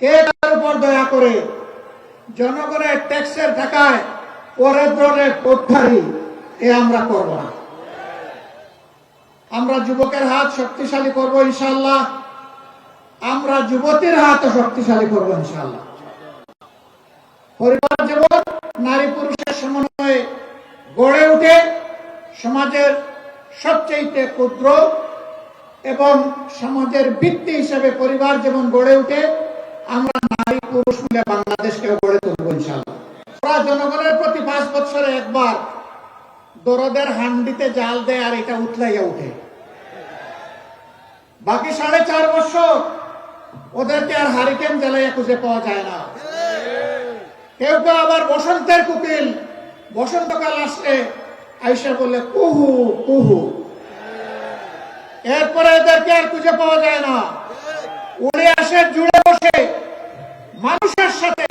কে তার উপর দয়া করে জনগণের ট্যাক্সের টাকায় পরের ধরনের কোঠারি এ আমরা করব না। আমরা যুবকের হাত শক্তিশালী করব ইনশাআল্লাহ, আমরা যুবতীর হাতও শক্তিশালী করব ইনশাআল্লাহ। পরিবার জীবন নারী পুরুষের সমন্বয়ে গড়ে উঠে সমাজের সবচেয়ে ক্ষুদ্র এবং সমাজের ভিত্তি হিসেবে পরিবার যেমন গড়ে উঠে, আমরা নারী পুরুষ মিলে বাংলাদেশকে গড়ে তুলব ইনশাআল্লাহ। ওরা জনগণের প্রতি 5 বছরে একবার দরদের হান্ডিতে জাল দেয় আর এটা উঠলাইয়া উঠে, বাকি 4.5 বছর ওদেরকে আর হারিকেন জ্বালাইয়া খুঁজে পাওয়া যায় না। কেউ কেউ আবার বসন্তের কুকিল, বসন্তকাল আসলে আইসা বলে কুহু কুহু, এরপরে এদেরকে আর খুঁজে পাওয়া যায় না। উড়ে আসে জুড়ে বসে মানুষের সাথে